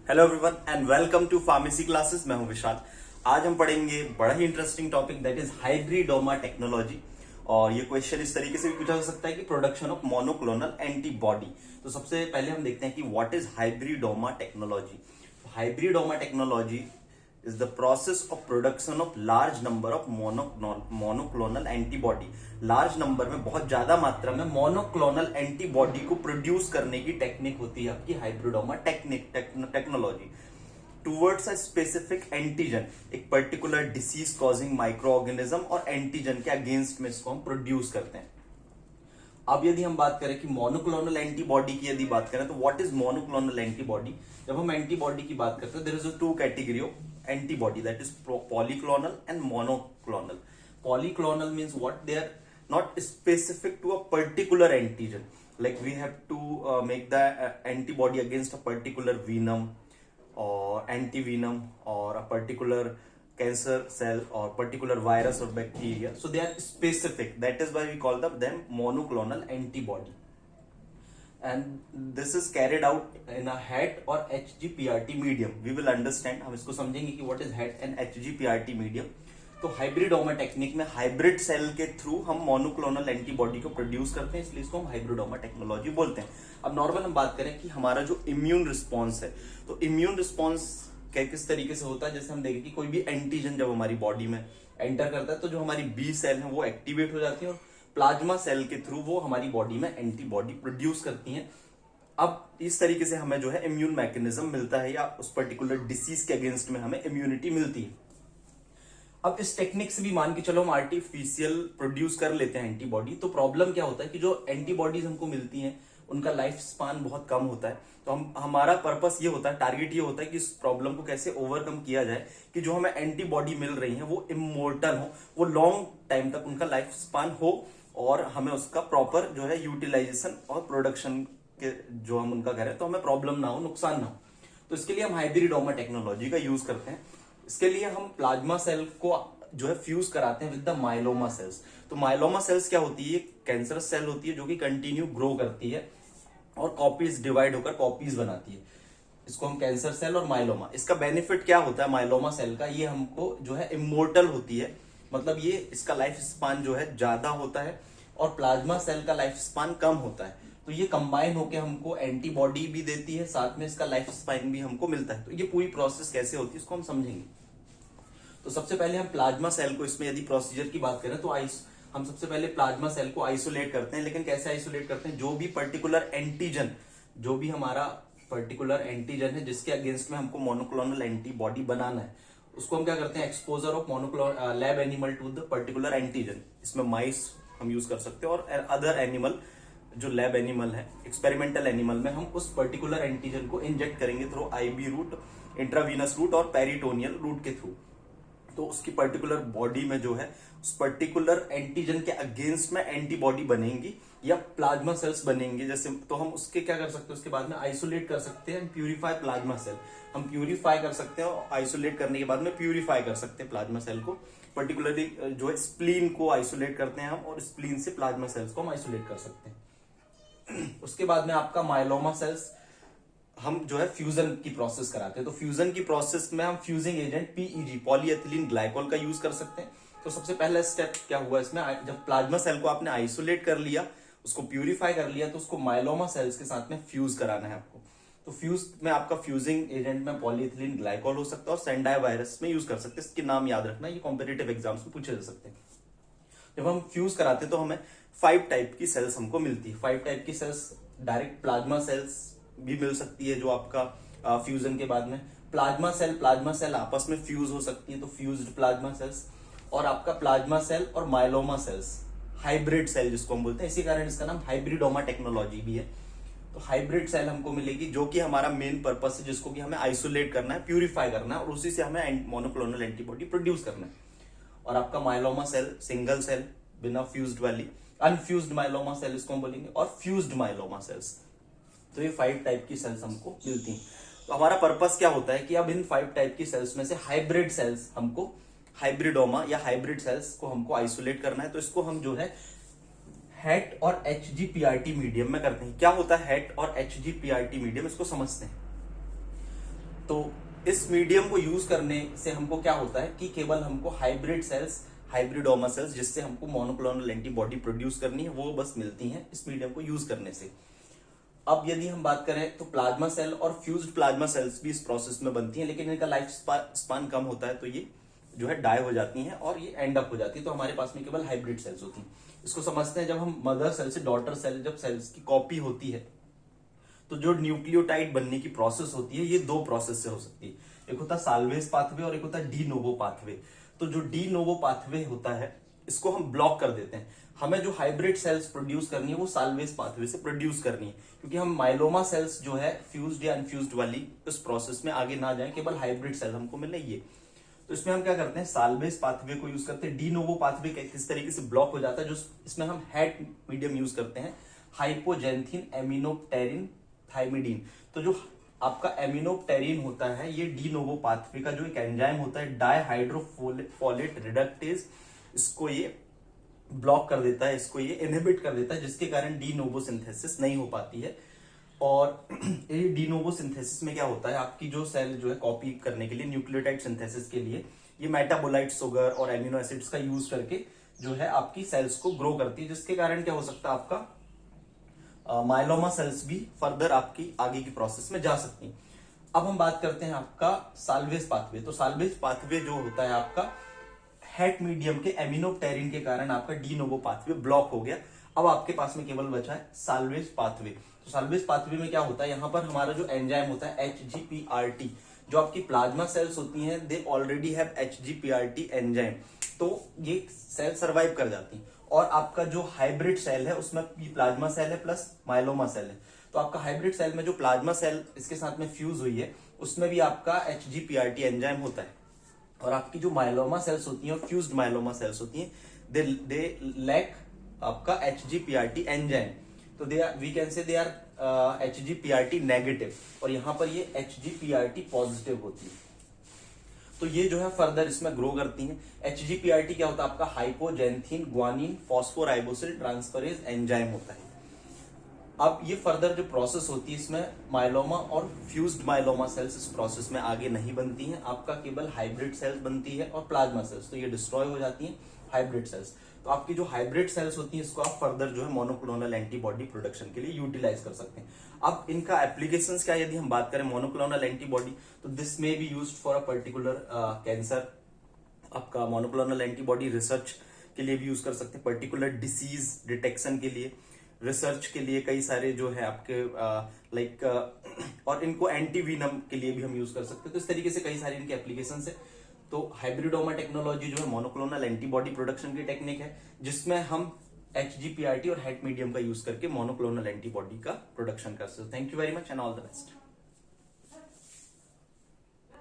Hello everyone and welcome to pharmacy classes. मैं हूं विशाल। आज हम पढ़ेंगे बड़ा ही interesting topic that is hybridoma technology. और ये क्वेश्चन इस तरीके से भी पूछा जा सकता है कि प्रोडक्शन ऑफ मोनोक्लोनल एंटीबॉडी। तो सबसे पहले हम देखते हैं कि what is hybridoma technology. Hybridoma technology is the process of production of large number of monoclonal antibody। Large number में बहुत ज्यादा मात्रा में मोनोक्लोनल एंटीबॉडी को प्रोड्यूस करने की टेक्निक होती है आपकी hybridoma technology towards a specific antigen. एक particular disease causing micro organism और एंटीजन के अगेंस्ट में इसको हम प्रोड्यूस करते हैं। अब यदि हम बात करें कि मोनोक्लोनल एंटीबॉडी की यदि बात करें तो व्हाट इज मोनोक्लोनल एंटीबॉडी। जब हम एंटीबॉडी की बात करते हैं there is two category of antibody, that is polyclonal and monoclonal. Polyclonal means what? They are not specific to a particular antigen, like we have to make the antibody against a particular venom or antivenom or a particular cancer cell or particular virus or bacteria. So they are specific, that is why we call them monoclonal antibody. And this is carried out in a HET or HGPRT medium. We will understand, हम इसको समझेंगे कि what is HET and HGPRT medium. तो hybridoma technique में hybrid cell के through हम monoclonal antibody को produce करते हैं, इसलिए इसको हम हाइब्रिडोमा टेक्नोलॉजी बोलते हैं। अब नॉर्मल हम बात करें कि हमारा जो इम्यून रिस्पॉन्स है, तो इम्यून रिस्पॉन्स किस तरीके से होता है। जैसे हम देखें कि कोई भी एंटीजन जब हमारी बॉडी में एंटर करता है तो जो हमारी बी सेल है वो एक्टिवेट हो जाती है और प्लाज्मा सेल के थ्रू वो हमारी बॉडी में एंटीबॉडी प्रोड्यूस करती हैं। अब इस तरीके से हमें जो है इम्यून मैकेनिज्म मिलता है या उस पर्टिकुलर डिसीज के अगेंस्ट में हमें इम्यूनिटी मिलती है। अब इस टेक्निक से भी मान के चलो हम आर्टिफिशियल प्रोड्यूस कर लेते हैं एंटीबॉडी, तो प्रॉब्लम क्या होता है कि जो एंटीबॉडीज हमको मिलती हैं उनका लाइफ स्पान बहुत कम होता है। तो हमारा पर्पस ये होता है, टारगेट ये होता है कि इस प्रॉब्लम को कैसे ओवरकम किया जाए कि जो हमें एंटीबॉडी मिल रही है वो इमोर्टल हो, वो लॉन्ग टाइम तक उनका लाइफ स्पान हो और हमें उसका प्रॉपर जो है यूटिलाइजेशन और प्रोडक्शन के जो हम उनका करें तो हमें प्रॉब्लम ना हो, नुकसान ना हो। तो इसके लिए हम हाइब्रिडोमा टेक्नोलॉजी का यूज करते हैं। इसके लिए हम प्लाज्मा सेल को जो है फ्यूज कराते हैं विद द माइलोमा सेल्स। तो माइलोमा सेल्स क्या होती है? कैंसरस सेल होती है जो कि कंटिन्यू ग्रो करती है और कॉपीज डिवाइड होकर कॉपीज बनाती है। इसको हम कैंसर सेल और माइलोमा। इसका बेनिफिट क्या होता है माइलोमा सेल का? ये हमको जो है इमोर्टल होती है, मतलब ये इसका लाइफ स्पान जो है ज्यादा होता है और प्लाज्मा सेल का लाइफ स्पान कम होता है। तो ये कंबाइन होकर हमको एंटीबॉडी भी देती है, साथ में इसका लाइफ स्पान भी हमको मिलता है। तो ये पूरी प्रोसेस कैसे होती है इसको हम समझेंगे। तो सबसे पहले हम प्लाज्मा सेल को, इसमें यदि प्रोसीजर की बात करें तो हम सबसे पहले प्लाज्मा सेल को आइसोलेट करते हैं। लेकिन कैसे आइसोलेट करते हैं? जो भी पर्टिकुलर एंटीजन, जो भी हमारा पर्टिकुलर एंटीजन है जिसके अगेंस्ट में हमको मोनोक्लोनल एंटीबॉडी बनाना है, उसको हम क्या करते हैं? Exposure of monoclonal lab animal to the particular antigen. इसमें माइस हम यूज कर सकते हैं और अदर एनिमल जो लैब एनिमल है, एक्सपेरिमेंटल एनिमल में हम उस पर्टिकुलर एंटीजन को इंजेक्ट करेंगे through IV route, intravenous route और पेरिटोनियल रूट के थ्रू। तो उसकी पर्टिकुलर बॉडी में जो है उस पर्टिकुलर एंटीजन के अगेंस्ट में एंटीबॉडी बनेंगी या प्लाज्मा सेल्स बनेंगे। जैसे तो हम उसके क्या कर सकते हैं? उसके बाद में आइसोलेट कर सकते हैं, प्यूरिफाई प्लाज्मा सेल। हम प्यूरिफाई कर सकते हैं और आइसोलेट करने के बाद में प्यूरिफाई कर सकते हैं प्लाज्मा सेल को। पर्टिकुलरली जो है स्प्लीन को आइसोलेट करते हैं हम और स्प्लीन से प्लाज्मा सेल्स को हम आइसोलेट कर सकते हैं। उसके बाद में आपका माइलोमा सेल्स हम जो है फ्यूजन की प्रोसेस कराते हैं। तो फ्यूजन की प्रोसेस में हम fusing agent PEG, polyethylene glycol का यूज कर सकते हैं। तो सबसे पहला स्टेप क्या हुआ इसमें? जब प्लाज्मा सेल को आपने आइसोलेट कर लिया, उसको प्यूरिफाई कर लिया, तो उसको माइलोमा सेल्स के साथ में फ्यूज कराना है आपको। तो फ्यूज में आपका फ्यूजिंग एजेंट में पॉलीएथिलीन ग्लाइकोल हो सकता है और सेंडाई वायरस में यूज कर सकते हैं। इसके नाम याद रखना, ये कॉम्पिटिटिव एग्जाम्स में पूछे जा सकते हैं। जब हम फ्यूज कराते हैं तो हमें 5 टाइप की सेल्स हमको मिलती है। 5 टाइप की सेल्स डायरेक्ट प्लाज्मा सेल्स भी मिल सकती है जो आपका फ्यूजन के बाद में प्लाज्मा सेल आपस में फ्यूज हो सकती है, तो फ्यूज्ड प्लाज्मा सेल्स, और आपका प्लाज्मा सेल और माइलोमा सेल्स, हाइब्रिड सेल जिसको हम बोलते हैं, इसी कारण इसका नाम हाइब्रिडोमा टेक्नोलॉजी भी है। तो हाइब्रिड सेल हमको मिलेगी जो कि हमारा मेन पर्पस है, जिसको कि हमें आइसोलेट करना है, प्यूरिफाई करना है और उसी से हमें मोनोक्लोनल एंटीबॉडी प्रोड्यूस करना है। और आपका माइलोमा सेल सिंगल सेल बिना फ्यूज्ड वाली, अनफ्यूज्ड माइलोमा सेल इसको हम बोलेंगे, और फ्यूज्ड माइलोमा सेल्स। तो ये 5 टाइप की सेल्स हमको मिलती हैं। तो हमारा पर्पस क्या होता है कि अब इन 5 टाइप की सेल्स में से हाइब्रिड सेल्स हमको, हाइब्रिडोमा या हाइब्रिड सेल्स को हमको आइसोलेट करना है। तो इसको हम जो है हैट और HGPRT मीडियम में करते हैं। क्या होता है हैट और HGPRT मीडियम, इसको समझते हैं। तो इस मीडियम को यूज करने से हमको क्या होता है कि केवल हमको हाइब्रिड सेल्स, हाइब्रिडोमा सेल्स, जिससे हमको मोनोक्लोनल एंटीबॉडी प्रोड्यूस करनी है, वो बस मिलती हैं इस मीडियम को यूज करने से। अब यदि हम बात करें तो प्लाज्मा सेल और फ्यूज्ड प्लाज्मा सेल्स भी इस प्रोसेस में बनती हैं, लेकिन इनका लाइफ स्पान कम होता है, तो ये जो है डाई हो जाती हैं और ये एंड अप हो जाती है। तो हमारे पास में केवल हाइब्रिड सेल्स होती हैं। इसको समझते हैं, जब हम मदर सेल से डॉटर सेल, जब सेल्स की कॉपी होती है, तो जो न्यूक्लियोटाइड बनने की प्रोसेस होती है, ये दो प्रोसेस से हो सकती है। एक होता है साल्वेज पाथवे और एक होता है डी नोवो पाथवे। तो जो डी नोवो पाथवे होता है, इसको हम ब्लॉक कर देते हैं। हमें जो हाइब्रिड सेल्स प्रोड्यूस करनी है वो साल्वेज पाथवे से प्रोड्यूस करनी है, क्योंकि हम माइलोमा सेल्स जो है फ्यूज्ड या अनफ्यूज्ड वाली उस प्रोसेस में आगे ना जाए, केवल हाइब्रिड सेल हमको मिले ये। तो इसमें हम क्या करते हैं, साल्वेज पाथवे को यूज करते हैं। डी नोवो पाथवे किस तरीके से ब्लॉक हो जाता है, जो इसमें हम हैट मीडियम यूज करते हैं, हाइपोजेंथिन एमिनोप्टेरिन थाइमिडीन। तो जो आपका एमिनोप्टेरिन होता है, ये डी नोवो पाथवे का जो एक एंजाइम होता है, डाइहाइड्रोफोलेट रिडक्टेज, इसको ये ब्लॉक कर देता है, इसको ये इनहिबिट कर देता है, जिसके कारण डी नोवो सिंथेसिस नहीं हो पाती है। और ये डी नोवो सिंथेसिस में क्या होता है, आपकी जो सेल जो है कॉपी करने के लिए, न्यूक्लियोटाइड सिंथेसिस के लिए, ये मेटाबोलाइट शुगर और एमिनो एसिड्स का यूज करके जो है आपकी सेल्स को ग्रो करती है, जिसके कारण क्या हो सकता है, आपका माइलोमा सेल्स भी फर्दर आपकी आगे की प्रोसेस में जा सकती हैं। अब हम बात करते हैं आपका साल्वेज पाथवे। तो साल्वेज पाथवे जो होता है आपका हैट मीडियम के एमिनोप्टेरिन के कारण आपका डी नोवो पाथवे ब्लॉक हो गया। अब आपके पास में केवल बचा है साल्वेज पाथवे। तो साल्वेज पाथवे में क्या होता है, यहां पर हमारा जो एंजाइम होता है HGPRT, जो आपकी प्लाज्मा सेल्स होती हैं, they already have HGPRT enzyme, तो ये सेल सर्वाइव कर जाती हैं। और आपका जो हाइब्रिड सेल है, उसमें प्लाज्मा सेल है प्लस माइलोमा सेल है। तो आपका हाइब्रिड सेल में जो प्लाज्मा सेल इसके साथ में फ्यूज हुई है, उसमें भी आपका HGPRT एंजाइम होता है। और आपकी जो माइलोमा सेल्स होती हैं, फ्यूज्ड माइलोमा सेल्स होती हैं, दे लैक आपका HGPRT एंजाइम। तो they are, we can say they are HGPRT negative, और यहां पर ये HGPRT पॉजिटिव होती है। तो ये जो है फर्दर इसमें ग्रो करती हैं। HGPRT क्या होता है, आपका हाइपोजेंथिन ग्वानिन फॉस्फोराइबोसिल ट्रांसफरेज एंजाइम होता है। अब ये फर्दर जो प्रोसेस होती है, इसमें माइलोमा और फ्यूज्ड माइलोमा सेल्स इस प्रोसेस में आगे नहीं बनती हैं, आपका केवल हाइब्रिड सेल्स बनती है और प्लाज्मा सेल्स, तो ये डिस्ट्रॉय हो जाती हैं हाइब्रिड सेल्स। तो आपकी जो हाइब्रिड सेल्स होती हैं, इसको आप फर्दर जो है मोनोक्लोनल एंटीबॉडी प्रोडक्शन के लिए यूटिलाइज कर सकते हैं। अब इनका एप्लीकेशंस क्या है, यदि हम बात करें मोनोक्लोनल एंटीबॉडी, तो this may be used for a particular cancer. आपका मोनोक्लोनल एंटीबॉडी रिसर्च के लिए भी यूज कर सकते हैं, पर्टिकुलर डिसीज डिटेक्शन के लिए, रिसर्च के लिए कई सारे जो है आपके लाइक और इनको एंटीवीनम के लिए भी हम यूज कर सकते हैं। तो इस तरीके से कई सारी इनके एप्लीकेशंस है। तो हाइब्रिडोमा टेक्नोलॉजी जो है मोनोक्लोनल एंटीबॉडी प्रोडक्शन की टेक्निक है, जिसमें हम HGPRT और हैट मीडियम का यूज करके मोनोक्लोनल एंटीबॉडी का प्रोडक्शन कर सकते हैं। Thank you very much and all the best.